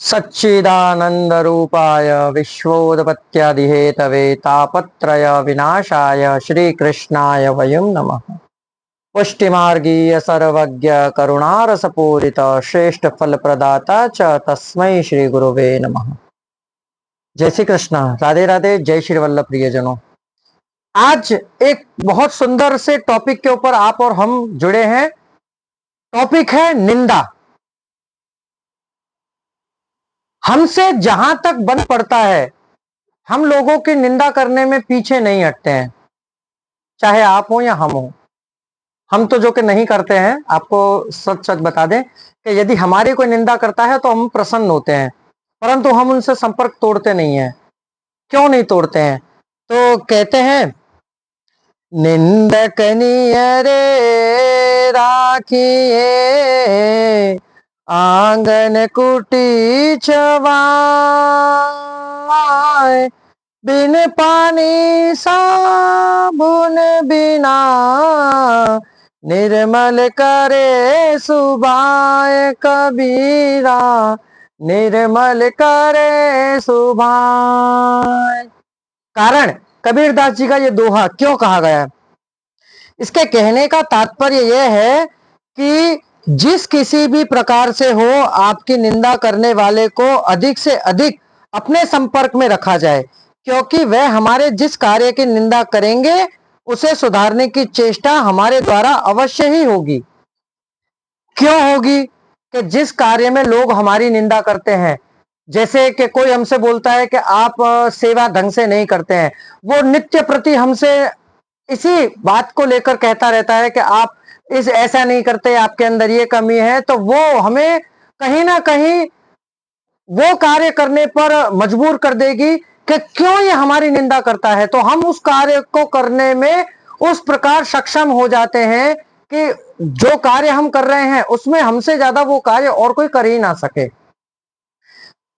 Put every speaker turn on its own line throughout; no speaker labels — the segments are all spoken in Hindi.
सच्चिदानंद रूपाय विश्वोदपत्यादिहेतवे तापत्रय विनाशाय श्री कृष्णाय वयं नमः। पुष्टिमार्गीय सर्वज्ञ करुणारसपूरित श्रेष्ठ फल प्रदाता च तस्मै श्री गुरुवे नमः। जय श्री कृष्ण, राधे राधे, जय श्री वल्लभ प्रियजनों। आज एक बहुत सुंदर से टॉपिक के ऊपर आप और हम जुड़े हैं। टॉपिक है निंदा। हमसे जहां तक बन पड़ता है हम लोगों की निंदा करने में पीछे नहीं हटते हैं, चाहे आप हो या हम हो। हम तो जो कि नहीं करते हैं, आपको सच सच बता दें कि यदि हमारी कोई निंदा करता है तो हम प्रसन्न होते हैं, परंतु हम उनसे संपर्क तोड़ते नहीं हैं। क्यों नहीं तोड़ते हैं? तो कहते हैं निंदक नियरे राखिए आंगन कुटी छवाए, बिन पानी साबुन बिना निर्मल करे सुभाए कबीरा, निर्मल करे सुभाए। कारण कबीरदास जी का ये दोहा क्यों कहा गया है? इसके कहने का तात्पर्य यह है कि जिस किसी भी प्रकार से हो आपकी निंदा करने वाले को अधिक से अधिक अपने संपर्क में रखा जाए, क्योंकि वह हमारे जिस कार्य की निंदा करेंगे उसे सुधारने की चेष्टा हमारे द्वारा अवश्य ही होगी। क्यों होगी? कि जिस कार्य में लोग हमारी निंदा करते हैं, जैसे कि कोई हमसे बोलता है कि आप सेवा ढंग से नहीं करते हैं, वो नित्य प्रति हमसे इसी बात को लेकर कहता रहता है कि आप इस ऐसा नहीं करते, आपके अंदर ये कमी है, तो वो हमें कहीं ना कहीं वो कार्य करने पर मजबूर कर देगी कि क्यों ये हमारी निंदा करता है। तो हम उस कार्य को करने में उस प्रकार सक्षम हो जाते हैं कि जो कार्य हम कर रहे हैं उसमें हमसे ज्यादा वो कार्य और कोई कर ही ना सके।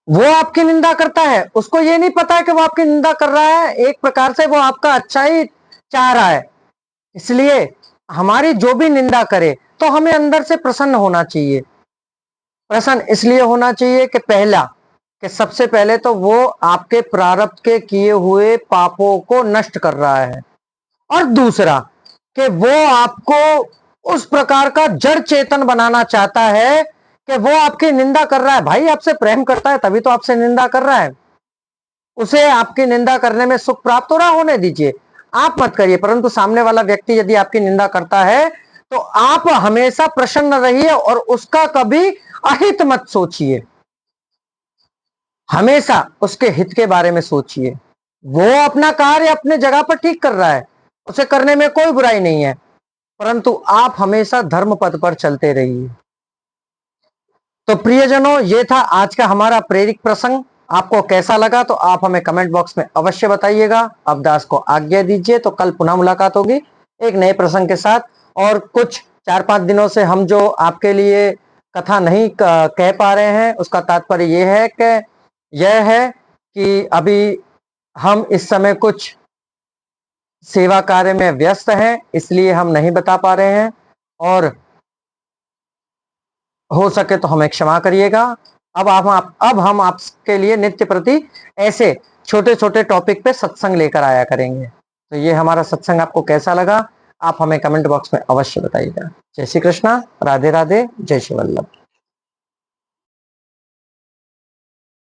वो आपकी निंदा करता है, उसको ये नहीं पता है कि वो आपकी निंदा कर रहा है, एक प्रकार से वो आपका अच्छा ही चाह रहा है। इसलिए हमारी जो भी निंदा करे तो हमें अंदर से प्रसन्न होना चाहिए। प्रसन्न इसलिए होना चाहिए कि पहला, कि सबसे पहले तो वो आपके प्रारब्ध के किए हुए पापों को नष्ट कर रहा है, और दूसरा कि वो आपको उस प्रकार का जड़ चेतन बनाना चाहता है कि वो आपकी निंदा कर रहा है। भाई आपसे प्रेम करता है तभी तो आपसे निंदा कर रहा है। उसे आपकी निंदा करने में सुख प्राप्त हो रहा, होने दीजिए, आप मत करिए। परंतु सामने वाला व्यक्ति यदि आपकी निंदा करता है तो आप हमेशा प्रसन्न रहिए और उसका कभी अहित मत सोचिए, हमेशा उसके हित के बारे में सोचिए। वो अपना कार्य अपने जगह पर ठीक कर रहा है, उसे करने में कोई बुराई नहीं है, परंतु आप हमेशा धर्म पथ पर चलते रहिए। तो प्रियजनों, ये था आज का हमारा प्रेरक प्रसंग। आपको कैसा लगा तो आप हमें कमेंट बॉक्स में अवश्य बताइएगा। अब दास को आज्ञा दीजिए, तो कल पुनः मुलाकात होगी एक नए प्रसंग के साथ। और कुछ 4-5 दिनों से हम जो आपके लिए कथा नहीं कह पा रहे हैं, उसका तात्पर्य यह है कि अभी हम इस समय कुछ सेवा कार्य में व्यस्त हैं, इसलिए हम नहीं बता पा रहे हैं, और हो सके तो हमें क्षमा करिएगा। अब हम आपके लिए नित्य प्रति ऐसे छोटे छोटे टॉपिक पे सत्संग लेकर आया करेंगे। तो ये हमारा सत्संग आपको कैसा लगा, आप हमें कमेंट बॉक्स में अवश्य बताइएगा। जय श्री कृष्णा, राधे राधे, जय श्री वल्लभ।